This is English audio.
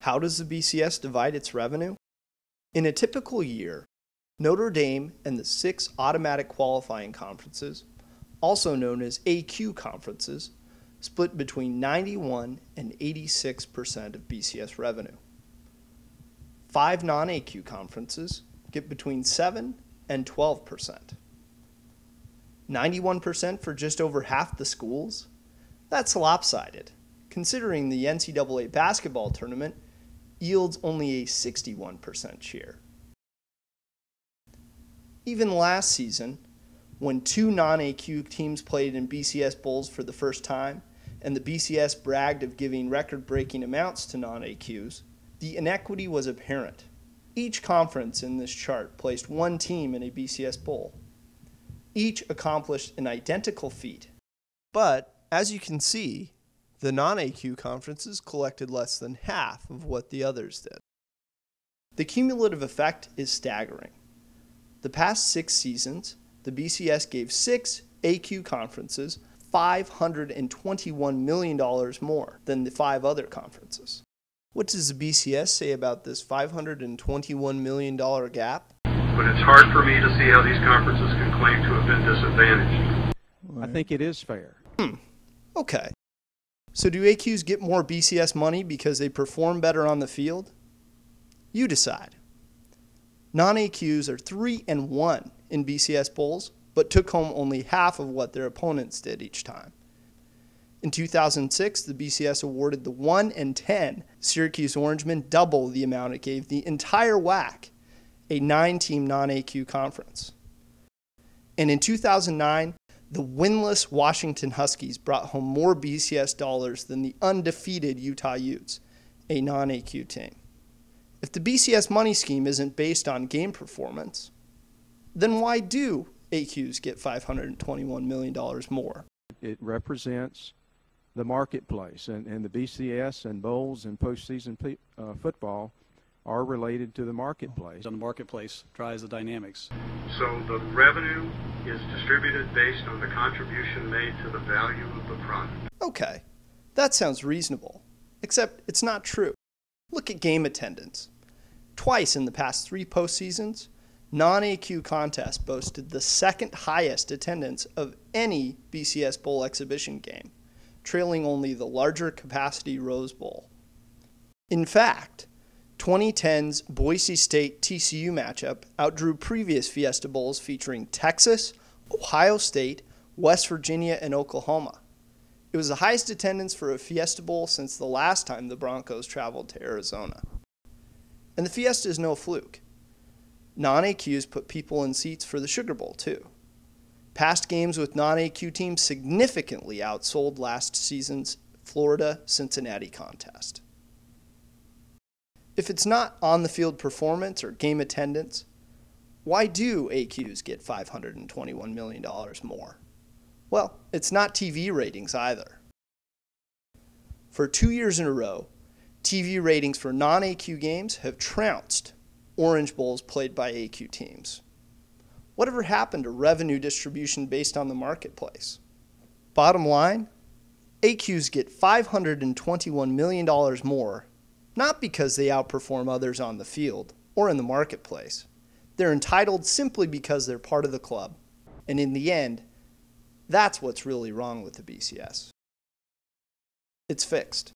How does the BCS divide its revenue? In a typical year, Notre Dame and the 6 automatic qualifying conferences, also known as AQ conferences, split between 91 and 86% of BCS revenue. 5 non-AQ conferences get between 7 and 12%. 91% for just over half the schools? That's lopsided, considering the NCAA basketball tournament yields only a 61% share. Even last season, when 2 non-AQ teams played in BCS Bowls for the first time, and the BCS bragged of giving record-breaking amounts to non-AQs, the inequity was apparent. Each conference in this chart placed 1 team in a BCS Bowl. Each accomplished an identical feat. But, as you can see, the non-AQ conferences collected less than half of what the others did. The cumulative effect is staggering. The past 6 seasons, the BCS gave 6 AQ conferences $521 million more than the 5 other conferences. What does the BCS say about this $521 million gap? But it's hard for me to see how these conferences can claim to have been disadvantaged. I think it is fair. Okay. So do AQs get more BCS money because they perform better on the field? You decide. Non-AQs are 3-1 in BCS Bowls, but took home only half of what their opponents did each time. In 2006, the BCS awarded the 1-10 Syracuse Orangemen double the amount it gave the entire WAC, a 9-team non-AQ conference. And in 2009, the winless Washington Huskies brought home more BCS dollars than the undefeated Utah Utes, a non-AQ team. If the BCS money scheme isn't based on game performance, then why do AQs get $521 million more? It represents the marketplace, and the BCS and bowls and postseason football are related to the marketplace. On the marketplace drives the dynamics. So the revenue is distributed based on the contribution made to the value of the product. Okay, that sounds reasonable, except it's not true. Look at game attendance. Twice in the past 3 postseasons, non-AQ contests boasted the 2nd highest attendance of any BCS Bowl exhibition game, trailing only the larger capacity Rose Bowl. In fact, 2010's Boise State-TCU matchup outdrew previous Fiesta Bowls featuring Texas, Ohio State, West Virginia, and Oklahoma. It was the highest attendance for a Fiesta Bowl since the last time the Broncos traveled to Arizona. And the Fiesta is no fluke. Non-AQs put people in seats for the Sugar Bowl, too. Past games with non-AQ teams significantly outsold last season's Florida-Cincinnati contest. If it's not on-the-field performance or game attendance, why do AQs get $521 million more? Well, it's not TV ratings either. For 2 years in a row, TV ratings for non-AQ games have trounced Orange Bowls played by AQ teams. Whatever happened to revenue distribution based on the marketplace? Bottom line, AQs get $521 million more, not because they outperform others on the field or in the marketplace. They're entitled simply because they're part of the club. And in the end, that's what's really wrong with the BCS. It's fixed.